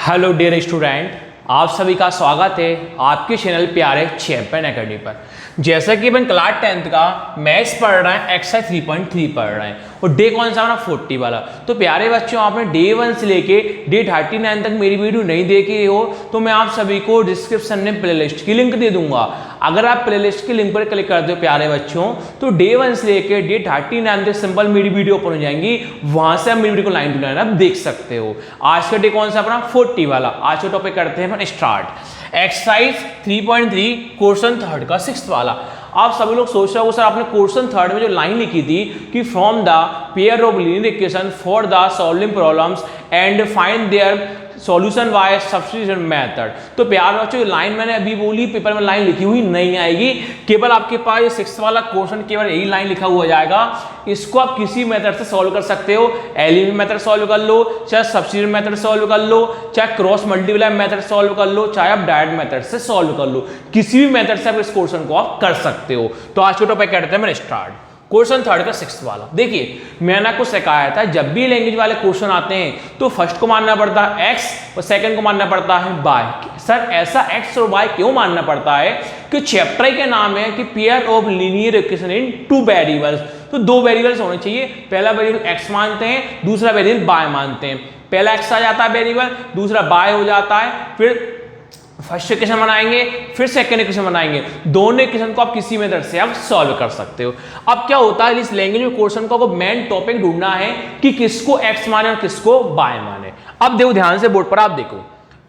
Hello dear student, आप सभी का स्वागत है आपके चैनल प्यारे चैंपियन एकेडमी पर। जैसा कि अपन क्लास 10th का मैथ्स पढ़ रहे हैं, एक्सरसाइज 3.3 पढ़ रहे हैं और डे कौन सा ना 40 वाला। तो प्यारे बच्चों, आपने डे 1 से लेके डे 39 तक मेरी वीडियो नहीं देखी हो तो मैं आप सभी को डिस्क्रिप्शन में प्लेलिस्ट की लिंक दे दूंगा। अगर आप प्लेलिस्ट की लिंक पर क्लिक करते हो प्यारे बच्चों, तो डे 1 से लेके डे 39 तक सिंपल मेरी वीडियो ओपन हो जाएंगी, वहां से आप मेरी वीडियो को लाइन टू लाइन आप देख सकते हो। आज का डे कौन सा अपना 40 वाला। आज का टॉपिक करते हैं अपन स्टार्ट। एक्सरसाइज 3.3 क्वेश्चन थर्ड का 6th वाला। आप सभी लोग सोच रहे हो सर आपने क्वेश्चन थर्ड में जो लाइन लिखी थी कि from the pair of linear equation for the solving problems and find their solution bye substitution method. तो प्यार बच्चों, लाइन मैंने अभी बोली, पेपर में लाइन लिखी हुई नहीं आएगी। केवल आपके पास ये 6th वाला क्वेश्चन केवल यही लाइन लिखा हुआ जाएगा। इसको आप किसी मेथड से सॉल्व कर सकते हो। एलिमेंट मेथड सॉल्व कर लो, चाहे सब्स्टिट्यूशन मेथड सॉल्व कर लो, चाहे क्रॉस मल्टीप्लाई मेथड सॉल्व कर लो, चाहे आप डायरेक्ट मेथड से सॉल्व कर लो। किसी भी मेथड से आप इस क्वेश्चन को आप कर सकते हो। तो आज के टॉपिक कहते हैं मैंने स्टार्ट क्वेश्चन थर्ड का 6th वाला। देखिए, मैंने आपको सिखाया था जब भी लैंग्वेज वाले क्वेश्चन आते हैं तो फर्स्ट को मानना पड़ता है x और सेकंड को मानना पड़ता है y। सर ऐसा x और y क्यों मानना पड़ता है? कि चैप्टर के नाम है कि pair of linear equation in two variables. तो दो वेरिएबल्स होने चाहिए। पहला वेरिएबल x मानते हैं, दूसरा वेरिएबल y मानते हैं। पहला x आ जाता है वेरिएबल, दूसरा y हो जाता है। फिर फर्स्ट इक्वेशन बनाएंगे, फिर सेकंड इक्वेशन बनाएंगे। दोनों इक्वेशन को आप किसी मेथड से आप सॉल्व कर सकते हो। अब क्या होता है, इस लैंग्वेज में क्वेश्चन को मेन टॉपिक ढूंढना है कि किसको x माने और किसको y माने। अब देखो ध्यान से, बोर्ड पर आप देखो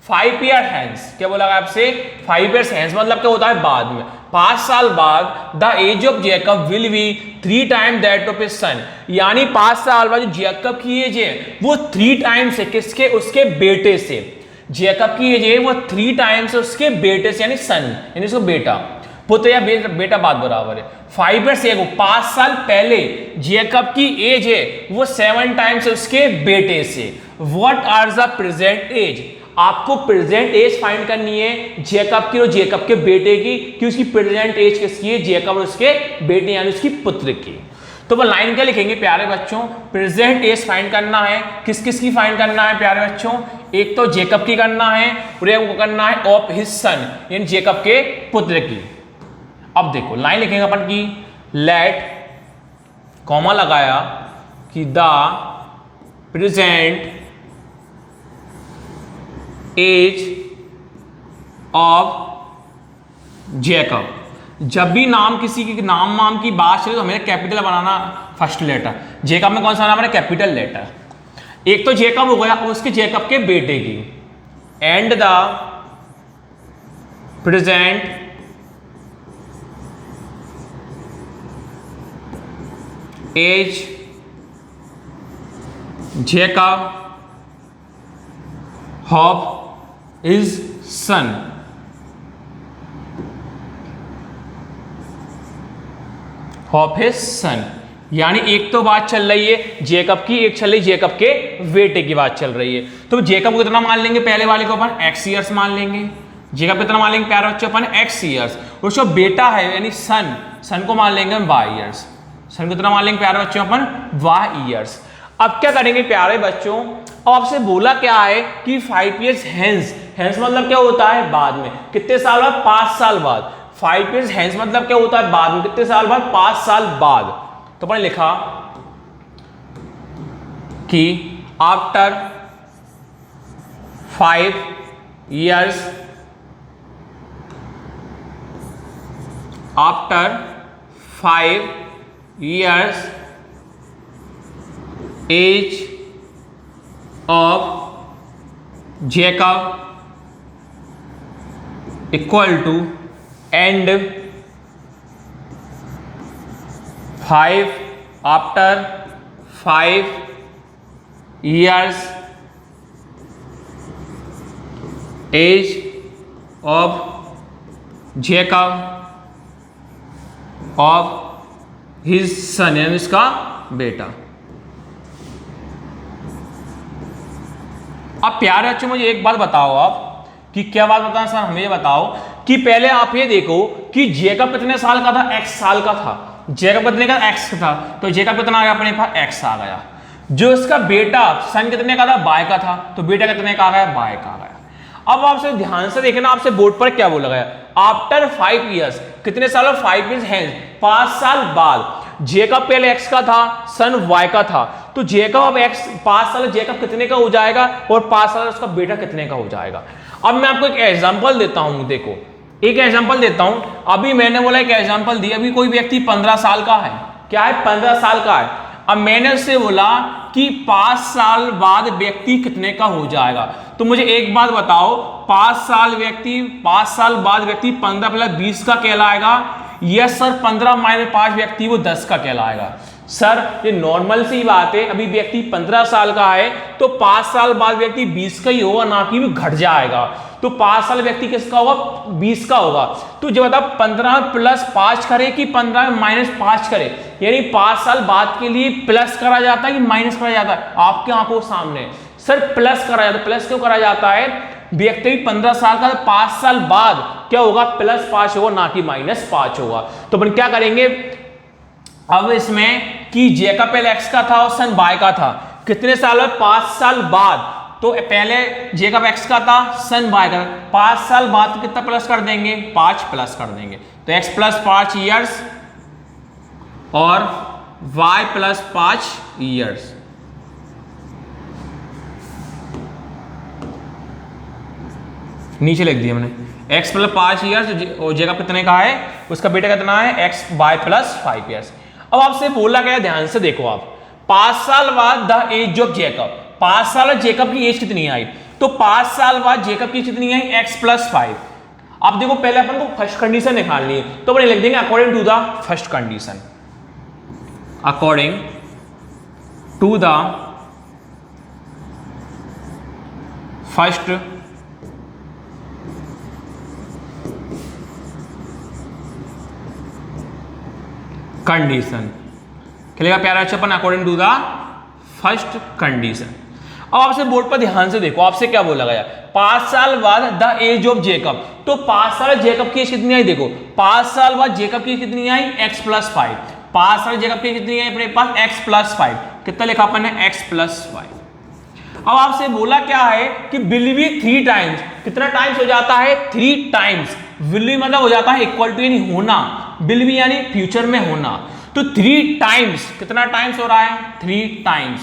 5 ईयर हैंस। क्या बोला आपसे? 5 ईयर हैंस मतलब क्या होता है? बाद में 5 साल बाद the age of Jacob will be 3 time that of his son. यानी 5 साल बाद जो जैकब की एज है वो 3 टाइम्स है किसके? उसके बेटे से। जैकब की एज है वो 3 टाइम्स उसके बेटे से, यानी सन, यानी उसका बेटा। पुत्र या बेटा बात बराबर है। 5 ईयर्स एगो 5 साल पहले जैकब की एज है वो 7 टाइम्स उसके बेटे से। What are the present age? आपको प्रेजेंट एज फाइंड करनी है जैकब की और जैकब के बेटे की, कि उसकी प्रेजेंट एज किसकी है? जैकब और उसके बेटे यानी उसकी पुत्र की। तो वो लाइन क्या लिखेंगे प्यारे बच्चों? प्रेजेंट एज फाइंड करना है। किस किस की फाइंड करना है प्यारे बच्चों? एक तो जैकब की करना है और एक करना है ऑफ हिज सन, यानी जैकब के पुत्र की। अब देखो लाइन लिखेंगे अपन की, लेट कॉमा लगाया कि the present age of Jacob. जब भी नाम किसी की नाम की बात चले तो हमें कैपिटल बनाना, फर्स्ट लेटर। जैकब में कौन सा नाम है? Capital letter. एक तो जैकब हो गया, उसके जैकब के बेटे की। And the present age Jacob of his son. Of his son, यानी एक तो बात चल रही है जैकब की, एक चल रही जैकब के बेटे की बात चल रही है। तो जैकब को कितना मान लेंगे? पहले वाले को अपन x ईयर्स मान लेंगे। जैकब कितना मान लेंगे प्यारे बच्चों? अपन x ईयर्स। और जो बेटा है यानी सन को मान लेंगे हम y ईयर्स। सन को कितना मान लेंगे प्यारे बच्चों? अपन y ईयर्स। अब क्या करेंगे प्यारे बच्चों? अब आपसे बोला क्या है कि 5 ईयर्स हैंस। हैंस मतलब क्या होता है? बाद में। कितने साल बाद? 5 साल बाद। 5 ईयर्स हैंस मतलब क्या होता है? बाद में। कितने साल बाद? 5 साल बाद। तो मैंने लिखा कि after 5 years, after 5 years age of Jacob equal to and 5 after 5 years age of Jacob of his son, यानी इसका बेटा। अब प्यारे बच्चों मुझे एक बात बताओ आप कि क्या बात बताना सर? हमें ये बताओ कि पहले आप ये देखो कि जैकब कितने साल का था? x साल का था। जैकब कितने का? x था। तो जैकब कितना आ गया अपने पास? x आ गया। जो इसका बेटा सन कितने का था, बाय का था, तो बेटा कितने का आ गया, बाय का आ गया। अब आपसे ध्यान से देखना, आपसे बोर्ड पर क्या बोला गया, आफ्टर 5 ईयर्स, कितने साल, 5 ईयर्स है, 5 साल बाद जे का पहले एक्स का था, सन वाई का था, तो जे का अब एक्स 5 साल जे का कितने का हो जाएगा और 5 साल उसका बेटा कितने का हो जाएगा। अब मैं आपको एक एग्जांपल देता हूं, देखो एक एग्जांपल देता हूं। अभी मैंने बोला एक एग्जांपल दिया, अभी कोई व्यक्ति 15 साल का है, क्या है, 15 साल का है। अब मैंने उससे बोला कि 5 साल बाद व्यक्ति कितने का हो जाएगा, तो मुझे एक बात बताओ, 5 साल बाद व्यक्ति 15 प्लस 20 का कहलाएगा, यस सर 15 माइनस 5 व्यक्ति वो 10 का कहलाएगा। सर ये नॉर्मल सी बात है, अभी व्यक्ति 15 साल का है तो 5 साल बाद व्यक्ति 20 का ही होगा, ना कि वो घट जाएगा। तो 5 साल व्यक्ति किसका होगा, 20 का होगा। तो जब बता 15 प्लस 5 करे कि 15 माइनस 5 करे, यानी 5 साल बाद के लिए प्लस करा जाता है कि माइनस करा जाता है, आपके आंखों सामने सर प्लस करा जाता है। प्लस क्यों करा जाता है, व्यक्ति 15 साल का, 5 साल बाद क्या होगा, प्लस 5 होगा, ना कि माइनस 5 होगा। तो अपन क्या करेंगे अब इसमें कि जे का पहले एक्स का था और सन बाय का था, कितने साल में, 5 साल बाद, तो पहले जे का एक्स का था, सन बाय का, 5 साल बाद तो कितना प्लस कर देंगे, 5 प्लस कर देंगे, तो x प्लस 5 ईयर्स और y प्लस 5 ईयर्स। नीचे लिख दिया मैंने x प्लस 5 ईयर्स और जे का कितने का है, उसका बेटा कितना है, x y प्लस 5 ईयर्स। अब आपसे बोला गया, ध्यान से देखो आप, 5 साल बाद द एज ऑफ जेकब, 5 साल जेकब की एज कितनी आई, तो 5 साल बाद जेकब की कितनी आई, x प्लस 5। अब देखो पहले अपन को फर्स्ट कंडीशन निकालनी है, तो अपन लिख देंगे according to the first condition, according to the first condition, चलेगा प्यारा बच्चा, अपन according to the first condition. अब आपसे बोर्ड पर ध्यान से देखो, आपसे क्या बोला गया, 5 साल बाद द एज ऑफ जेकब, तो 5 साल जेकब की एज कितनी आई, देखो 5 साल बाद जेकब की कितनी आई, x प्लस 5, 5 साल जेकब की कितनी आई अपने पास, x प्लस 5, कितना लिखा अपन ने, x प्लस 5। अब आपसे बोला क्या है कि विल बी 3 टाइम्स, कितना टाइम्स हो जाता है, 3 टाइम्स, विल बी मतलब हो जाता है इक्वल टू यानी होना, विल बी यानी फ्यूचर में होना, तो 3 टाइम्स, कितना टाइम्स हो रहा है, 3 टाइम्स,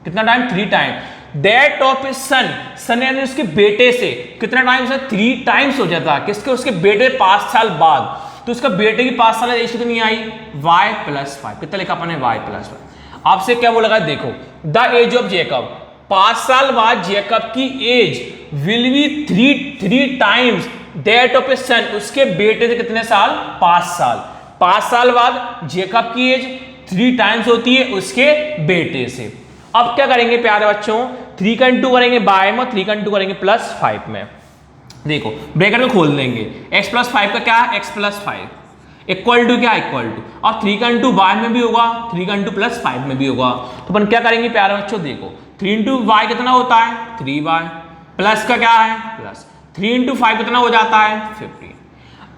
कितना time, 3 time, that of a सन, सन यानी उसके बेटे से, कितना टाइम्स है, 3 टाइम्स हो जाता है, किसके, उसके बेटे 5 साल बाद, तो उसका बेटे की 5 साल एज कितनी आई, y प्लस 5, कितना लिखा अपन ने, y प्लस 5। आपसे क्या बोला गया, देखो द एज ऑफ जेकब, 5 साल बाद जेकब की age will be 3 times that of a son, उसके बेटे से कितने साल, 5 साल, 5 साल बाद जेकब की एज 3 टाइम्स होती है उसके बेटे से। अब क्या करेंगे प्यारे बच्चों, 3 का इंटू करेंगे बाय में, 3 का इंटू करेंगे प्लस 5 में, देखो ब्रैकेट को खोल देंगे, x प्लस 5 का क्या है, x प्लस 5 इक्वल टू क्या, इक्वल टू, अब 3 का इंटू बाय में भी होगा, 3 का इंटू प्लस 5 में भी होगा, तो अपन क्या करेंगे प्यारे बच्चों, देखो 3 इंटू वाई कितना होता है, 3y, प्लस का क्या है, प्लस 3 इंटू 5 कितना हो जाता है, 15।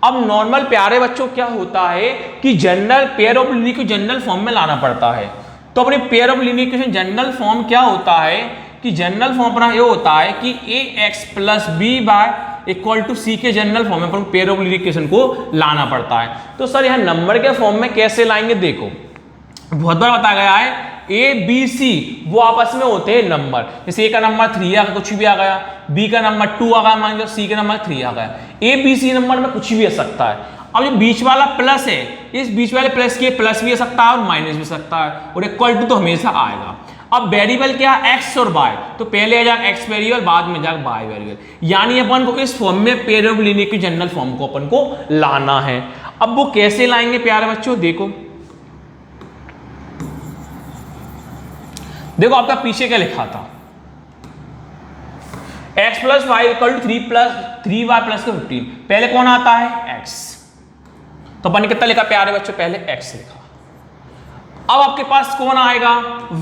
अब नॉर्मल प्यारे बच्चों क्या होता है कि जनरल पेयर ऑफ लीनियर को जनरल फॉर्म में लाना पड़ता है, तो अपने pair of linear equation general form क्या होता है कि जनरल फॉर्म अपना ये होता है कि ax plus b by equal to c के जनरल फॉर्म में अपन पेयर ऑफ लीनियर इक्वेशन को लाना पड़ता है। तो सर यहाँ नंबर के फॉर्म में कैसे लाएंगे, देखो बहुत बार बताया गया है ए बी सी वो आपस में होते हैं नंबर, जैसे ए का नंबर 3 आ गया, कुछ भी आ गया, बी का नंबर 2 आ गया, मान लो सी का नंबर 3 आ गया, ए बी सी नंबर में कुछ भी आ सकता है। अब जो बीच वाला प्लस है, इस बीच वाले प्लस के प्लस भी आ सकता है और माइनस भी आ सकता है, और इक्वल टू तो हमेशा आएगा। अब वेरिएबल क्या है, एक्स और वाई, तो पहले आ जाएगा एक्स वेरिएबल, बाद में जाएगा वाई वेरिएबल, यानी अपन को इस फॉर्म में पेयर ऑफ लीनियर की जनरल फॉर्म को अपन को लाना है। अब वो कैसे लाएंगे प्यारे बच्चों, देखो देखो आपका पीछे क्या लिखा था, x plus y equal to 3 y plus 15, पहले कौन आता है, x, तो अपन ने कितना लिखा प्यारे बच्चों, पहले x लिखा। अब आपके पास कौन आएगा,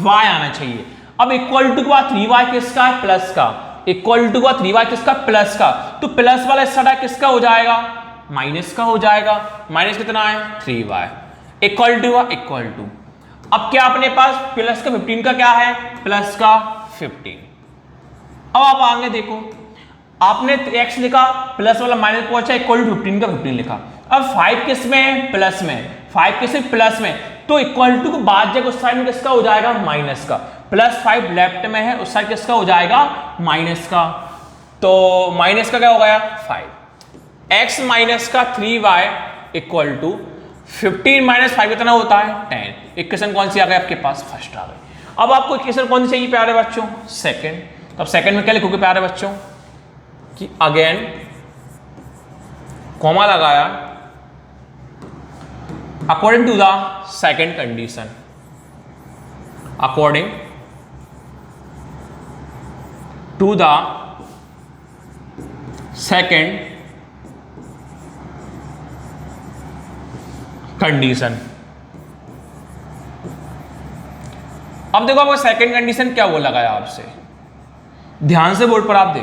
y आना चाहिए। अब इक्वल टू का 3y किसका है, प्लस का, इक्वल टू का 3y किसका, प्लस का, तो प्लस वाला हिस्सा किसका हो जाएगा, माइनस का हो जाएगा, माइनस कितना है 3y, इक्वल टू अब क्या अपने पास प्लस का 15 का क्या है, प्लस का 15। अब आप आगे देखो, आपने x लिखा प्लस वाला माइनस पहुंचा इक्वल टू 15 का 15 लिखा। अब 5 किस में है, प्लस में, 5 किस में, प्लस में, तो इक्वल टू को बाद जगह उस साइड में किसका हो जाएगा, माइनस का। प्लस 5 लेफ्ट में है, उस साइड किसका हो जाएगा, माइनस का। तो माइनस का क्या हो गया 5, x माइनस का 3y इक्वल टू 15 माइनस 5 कितना होता है 10। इक्वेशन कौन सी आ गई आपके पास, फर्स्ट आ गई। अब आपको इक्वेशन कौन सी चाहिए प्यारे बच्चों, सेकंड। अब सेकंड में क्या लिखोगे प्यारे बच्चों कि अगेन कॉमा लगाया according to the second condition, according to the second condition. अब देखो आपको सेकंड कंडीशन क्या बोला गया आपसे, ध्यान से बोर्ड पर आप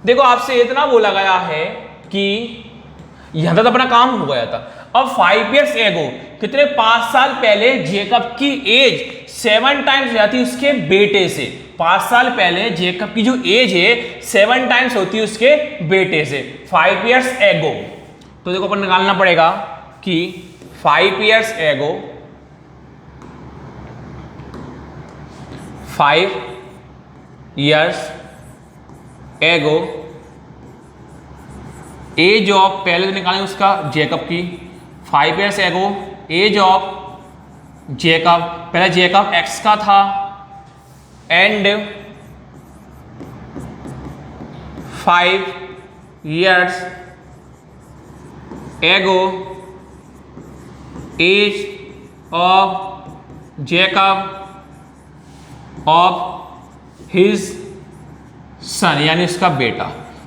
देखो आपसे इतना बोला गया है कि यहां तक अपना काम हो गया था। अब 5 years ago कितने 5 साल पहले जेकब की एज 7 टाइम्स जाती उसके बेटे से। 5 साल पहले जेकब की जो एज है 7 टाइम्स होती है उसके बेटे से, 5 years ago। तो देखो अपन निकालना पड़ेगा कि 5 years ago, 5 years ago age of, पहले तो निकालेंगे उसका जेकब की, 5 years ago age of Jacob, पहले जेकब एक्स का था and 5 years ago age of Jacob of his son, यानी उसका बेटा।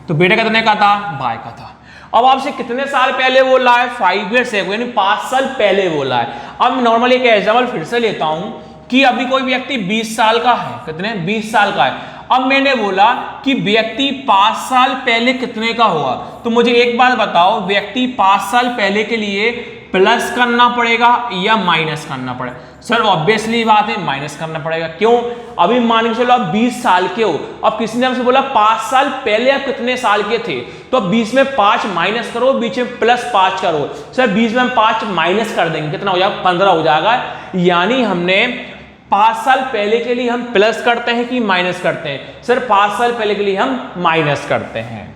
तो बेटा कितने का था, बाय का था। अब आपसे कितने साल पहले बोला है, 5 years ago, यानी 5 साल पहले बोला है। अब नॉर्मली एक एग्जाम्पल फिर से लेता हूं कि अभी कोई व्यक्ति 20 साल का है, कितने 20 साल का है। अब मैंने बोला कि व्यक्ति 5 साल पहले कितने का होगा, तो मुझे एक बात बताओ, व्यक्ति 5 साल पहले के लिए प्लस करना पड़ेगा या माइनस करना पड़ेगा। सर ऑब्वियसली बात है माइनस करना पड़ेगा। क्यों, अभी मान के चलो आप 20 साल के हो, अब किसी ने हमसे बोला 5 साल पहले आप कितने साल के थे, तो अब 20 में 5 माइनस करो, बीच में प्लस 5 करो। सर 20 में हम 5 माइनस कर देंगे, कितना हो जाएगा 15 हो जाएगा। यानी हमने 5 साल पहले के लिए हम प्लस करते हैं कि माइनस करते हैं, सर 5 साल पहले के लिए हम माइनस करते हैं।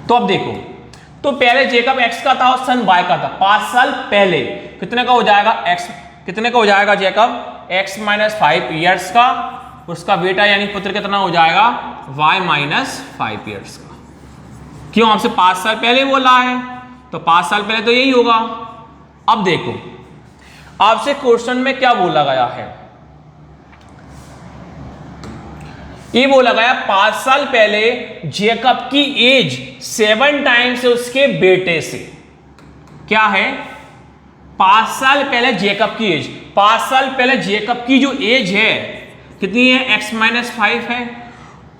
तो अब देखो, तो पहले जेकब एक्स का था और सन वाई का था, 5 साल पहले कितने का हो जाएगा, एक्स कितने का हो जाएगा, जेकब एक्स माइनस 5 ईयर्स का, उसका बेटा यानी पुत्र कितना हो जाएगा वाई माइनस 5 ईयर्स का। क्यों, आपसे 5 साल पहले बोला है तो 5 साल पहले तो यही होगा। अब देखो आपसे क्वेश्चन में क्या बोला गया है, ये बोला गया 5 साल पहले जेकब की एज 7 टाइम्स है उसके बेटे से। क्या है, 5 साल पहले जेकब की एज, 5 साल पहले जेकब की जो एज है कितनी है, x माइनस 5 है,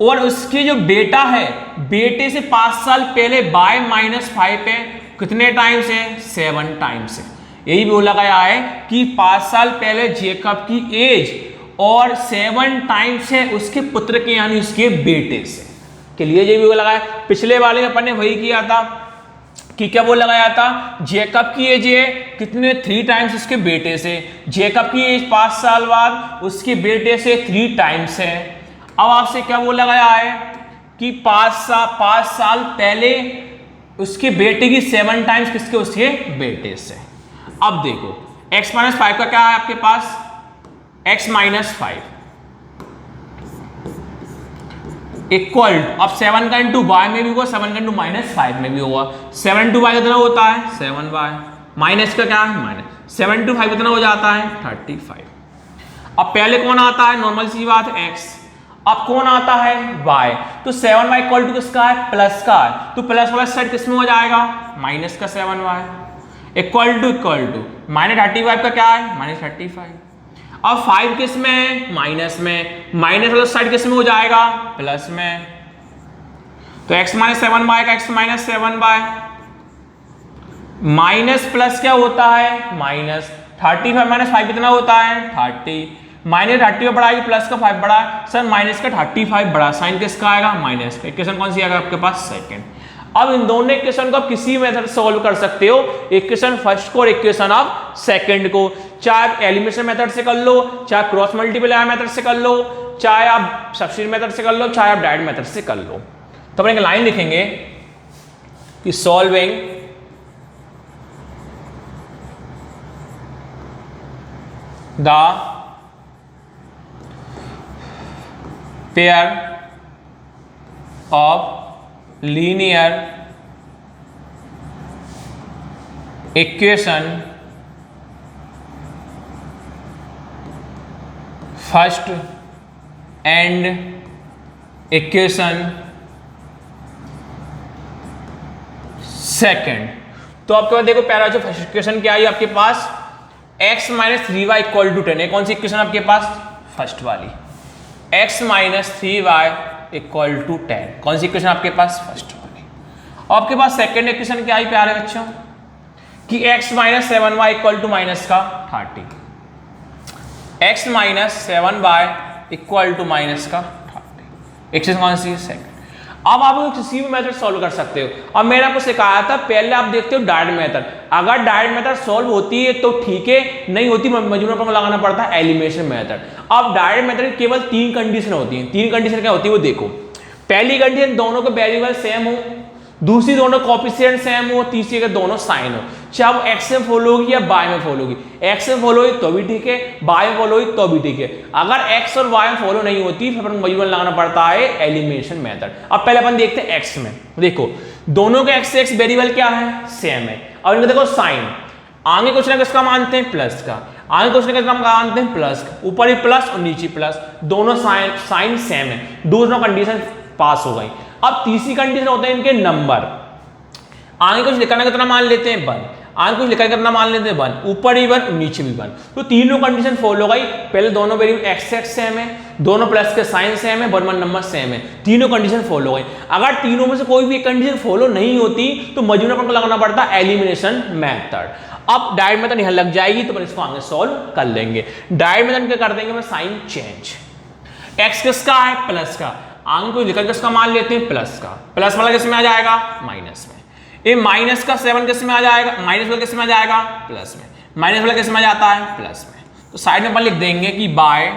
और उसके जो बेटा है बेटे से 5 साल पहले y माइनस 5 है, कितने टाइम्स है 7 टाइम्स है। यही बोला गया है कि 5 साल पहले जेकब की एज और 7 टाइम्स है उसके पुत्र के यानी उसके बेटे से के लिए। ये भी बोला गया, पिछले वाले में अपन ने वही किया था कि क्या बोला गया था, जेकब की एज है कितने 3 टाइम्स उसके बेटे से, जेकब की एज 5 साल बाद उसके बेटे से 3 टाइम्स है। अब आपसे क्या बोला गया है कि 5 साल पहले उसके बेटे की 7 टाइम्स किसके, उसके बेटे से। अब देखो x माइनस 5 का क्या है आपके पास, x माइनस 5 इक्वल, अब 7 का इंटू वाई में भी होगा, 7 का इंटू माइनस 5 में भी होगा। 7 इंटू वाई कितना होता है 7y, माइनस का क्या है माइनस, 7 इंटू 5 कितना हो जाता है 35। अब पहले कौन आता है, नॉर्मल सी बात है x, अब कौन आता है y, तो 7y इक्वल टू किसका है, प्लस का है, तो प्लस वाला साइड किस में हो जाएगा, माइनस का 7y इक्वल टू माइनस 35 का क्या है माइनस 35। अब 5 किस में है, माइनस में, माइनस वाला साइड किस में हो जाएगा, प्लस में, तो x माइनस 7y का x minus 7y minus plus क्या होता है, माइनस 35 माइनस 5 कितना होता है 30, माइनस 35 बड़ा है प्लस का 5 बड़ा है, सर माइनस का 35 बड़ा, साइन किसका आएगा माइनस का। इक्वेशन कौन सी आएगा आपके पास, सेकंड। अब इन दोनों इक्वेशन को आप किसी मेथड से सॉल्व कर सकते हो, इक्वेशन फर्स्ट को और इक्वेशन ऑफ सेकंड को, चाहे आप एलिमिनेशन मेथड से कर लो, चाहे क्रॉस मल्टीप्लाई मेथड से कर लो, चाहे आप सब्स्टिट्यूशन मेथड से कर लो, चाहे आप डायरेक्ट मेथड से कर लो। तो अपन एक लाइन लिखेंगे कि solving the pair of linear equation first and equation second. तो आपके पास देखो पहला जो फर्स्ट इक्वेशन क्या आई आपके पास, x minus 3y equal to 10 है। कौन सी इक्वेशन आपके पास, फर्स्ट वाली, x minus 3y equal to 10। कौन सी इक्वेशन आपके पास, फर्स्ट वाली। और आपके पास सेकंड इक्वेशन क्या आई प्यारे बच्चों, कि x minus 7y equal to minus का 30, x minus 7y equal to minus का 30। इक्वेशन कौन सी है, सेकंड। अब आप किसी भी मेथड सॉल्व कर सकते हो। अब मैंने आपको सिखाया था पहले आप देखते हो डायरेक्ट मेथड, अगर डायरेक्ट मेथड सॉल्व होती है तो ठीक है, नहीं होती मजबूरन पर लगाना पड़ता है एलिमिनेशन मेथड। अब डायरेक्ट मेथड केवल 3 कंडीशन होती हैं। 3 कंडीशन क्या होती है वो देखो। पहली कंडीशन दोनों के वेरिएबल सेम हो, दूसरी दोनों कोएफिशिएंट सेम हो, तीसरी के दोनों साइन हो, चाहे वो एक्स में फॉलो होगी या बाय में फॉलो होगी। एक्स में फॉलो हुई तो भी ठीक है, बाय में फॉलो हुई तो भी ठीक है। अगर एक्स और वाई में फॉलो नहीं होती फिर अपन मजबूरन लगाना पड़ता है एलिमिनेशन मेथड। अब पहले अपन देखते हैं एक्स में। देखो दोनों के एक्स से एक्स वेरिएबल क्या है, सेम है। और इनका देखो साइन, आगे कुछ ना किसका मानते हैं, प्लस का, आगे कुछ ना किसका मानते हैं, प्लस का, ऊपर ही प्लस और नीचे प्लस, दोनों साइन सेम है। दोनों कंडीशन पास हो गई। अब तीसरी कंडीशन होते हैं इनके नंबर, आगे कुछ लिखा ना कितना मान लेते हैं 1, आगे कुछ लिखा कितना मान लेते हैं 1, ऊपर ही 1 नीचे भी 1। तो तीनों कंडीशन फॉलो हो गई। पहले दोनों वेरिएबल एक्स एक्स सेम है, दोनों प्लस के साइन सेम है, 1 1 नंबर सेम है, तीनों कंडीशन फॉलो हो गई। अगर तीनों में से कोई भी एक कंडीशन फॉलो नहीं होती तो मजबूरन अपन को लगाना पड़ता है एलिमिनेशन मेथड। अब डायरेक्ट मेथड यहां लग जाएगी तो अपन इसको आगे सॉल्व कर लेंगे। डायरेक्ट मेथड क्या कर देंगे, साइन चेंज, एक्स किसका है, प्लस का, आगे को लिखा किसका मान लेते हैं, प्लस का, प्लस वाला किस में आ जाएगा, माइनस में। ये माइनस का 7 किस में आ जाएगा, माइनस वाला किस में आ जाएगा, प्लस में, माइनस वाला किस में आ जाता है, प्लस में। तो साइड में अपन लिख देंगे कि बाय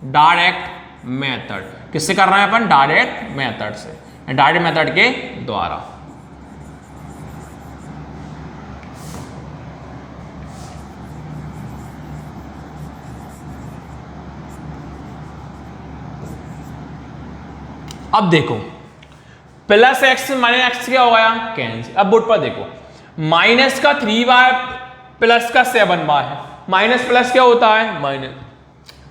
डायरेक्ट मेथड, किससे कर रहे हैं अपन, डायरेक्ट मेथड से, डायरेक्ट मेथड के द्वारा। अब देखो प्लस एक्स माइनस एक्स क्या हो गया, कैंसिल। अब बोर्ड पर देखो माइनस का 3y प्लस का 7y है, माइनस प्लस क्या होता है,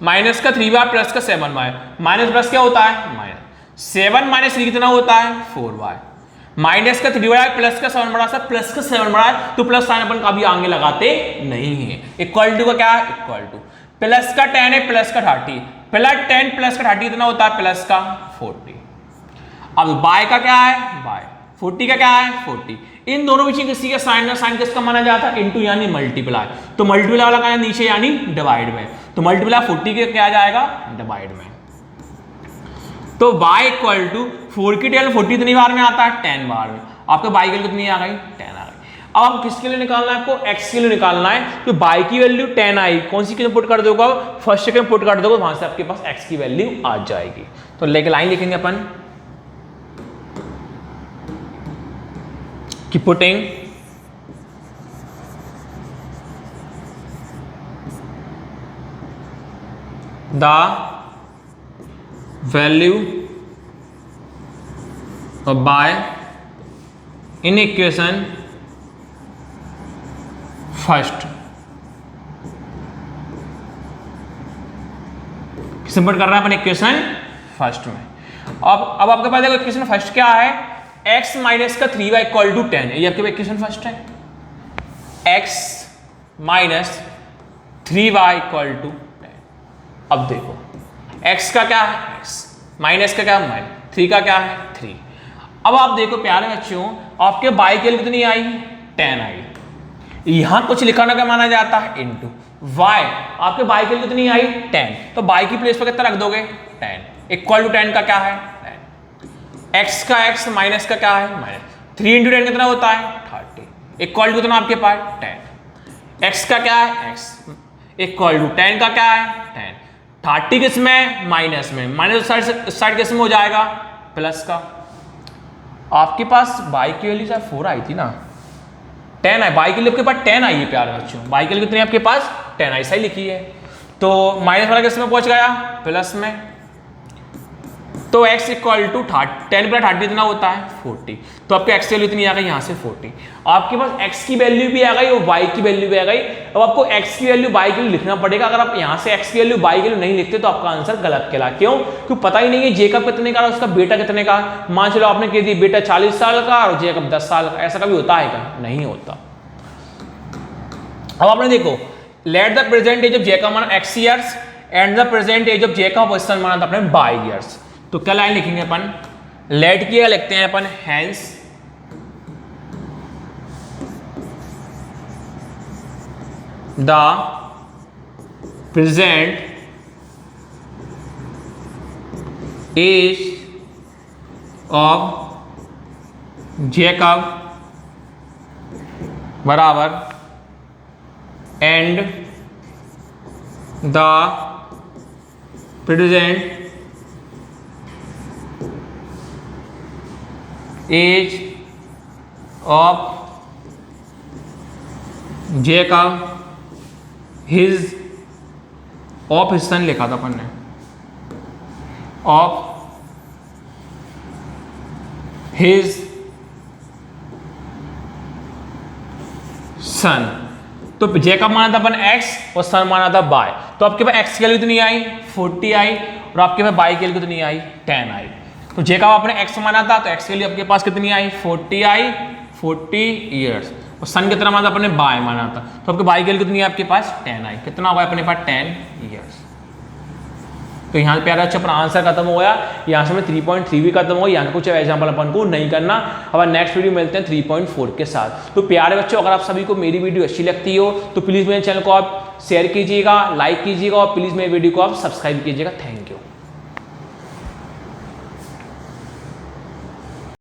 माइनस का 3y प्लस का 7y, माइनस प्लस क्या होता है, माइनस 7 माइनस 3 कितना होता है, 4y, माइनस का 3y प्लस का 7 बड़ा सा, प्लस का 7 बड़ा है तो प्लस साइन अपन कभी आगे लगाते नहीं है। इक्वल टू का क्या है, इक्वल टू प्लस का 10 है प्लस का 30, प्लस 10 प्लस का 30 कितना होता है, प्लस का 40। अब बाय का क्या है, बाय 40 का क्या है, 40। इन दोनों बीच किसी का साइन में साइन किसका माना जाता है, इनटू यानी मल्टीप्लाई। तो मल्टीप्लाई वाला क्या है, नीचे यानी डिवाइड में, तो मल्टीप्लाई 40 के क्या जाएगा, डिवाइड में। तो y इक्वल टू 4 की टेल 40 कितनी बार में आता है, 10 बार में। आपका y की वैल्यू कितनी आ गई, 10 आ गई। अब आप किसके लिए निकालना है, आपको x के लिए निकालना है। तो y की वैल्यू 10 आई, कौन सी पुट कर दोगे, फर्स्ट सेकंड पुट कर दोगे, वहां से आपके पास x की वैल्यू आ जाएगी। तो लेके लाइन लिखेंगे अपन कि putting the value of by in equation first, किसे पुट कर रहा है अपन, इक्वेशन फर्स्ट में। अब आपके पास देखो इक्वेशन फर्स्ट क्या है, x माइनस का 3y इक्वल टू 10 है, ये आपके इक्वेशन फर्स्ट है। x minus 3y equal to 10। अब देखो x का क्या है, x, माइनस का क्या है, माइनस, 3 का क्या है, 3। अब आप देखो प्यारे बच्चों, आपके y की वैल्यू कितनी आई, 10 आई। यहां कुछ लिखाना क्या माना जाता है, इनटू y। आपके y की वैल्यू कितनी आई 10, तो y की प्लेस पर कितना रख दोगे 10, इक्वल टू 10 का क्या है 10, x का x माइनस का क्या है माइनस, 3 इंटू 10 कितना होता है 30, इक्वल टू कितना आपके पास 10, x का क्या है x इक्वल टू 10 का क्या है 10, 30 किस में माइनस में, माइनस साइड किस में हो जाएगा प्लस का। आपके पास y की वैल्यू शायद 4 आई थी ना, 10 आई, y के लिए आपके पास 10 आई है प्यारे बच्चों, y के लिए कितनी आपके पास 10 आई, सही लिखी है। तो माइनस वाला किस में पहुंच गया प्लस में, तो x इक्वल टू 10 प्लस 30 इतना होता है 40, तो आपके x की वैल्यू इतनी आ गई यहाँ से 40। आपके पास x की वैल्यू भी आ गई और y की वैल्यू भी आ गई। अब आपको x की वैल्यू y के लिए लिखना पड़ेगा, अगर आप यहाँ से x की वैल्यू y के लिए नहीं लिखते तो आपका आंसर गलत कहला। क्यों? क्योंकि पता ही नहीं है जेकब कितने का और उसका बेटा कितने का। मान चलो आपने कह दी बेटा 40 साल का और जेकब 10 साल का, ऐसा कभी होता है क्या? नहीं होता। अब आपने देखो let the present age of J का मान x years and the present age of J का क्वेश्चन माना था अपने y ईयर्स। तो क्या लाइन लिखेंगे अपन, लेट की लिखते हैं अपन hence the present age of Jacob बराबर and the present age of Jacob his of his son लिखा था अपन ने, ऑफ हिज सन। तो जेकब माना था अपन x और सन माना था y। तो आपके पास x की वैल्यू कितनी आई 40 आई और आपके पास y की वैल्यू कितनी आई 10 आई। तो जेकब आपने x माना था तो x की वैल्यू आपके पास कितनी आई 40 आई, 40 ईयर्स, और सन कितना माना था अपने y माना था, तो आपके y की वैल्यू कितनी है आपके पास 10 आई। कितना होगा अपने पास 10 ईयर्स। तो यहाँ पे प्यारा अच्छा अपना आंसर खत्म हो गया। यहाँ से में 3.3 भी खत्म हो गया। यहाँ का कुछ एग्जाम्पल अपन को नहीं करना। अब नेक्स्ट वीडियो मिलते हैं 3.4 के साथ। तो प्यारे बच्चों अगर आप सभी को मेरी वीडियो अच्छी लगती हो तो प्लीज़ मेरे चैनल को आप शेयर कीजिएगा, लाइक कीजिएगा और प्लीज़ मेरे वीडियो को आप सब्सक्राइब कीजिएगा। Thank you.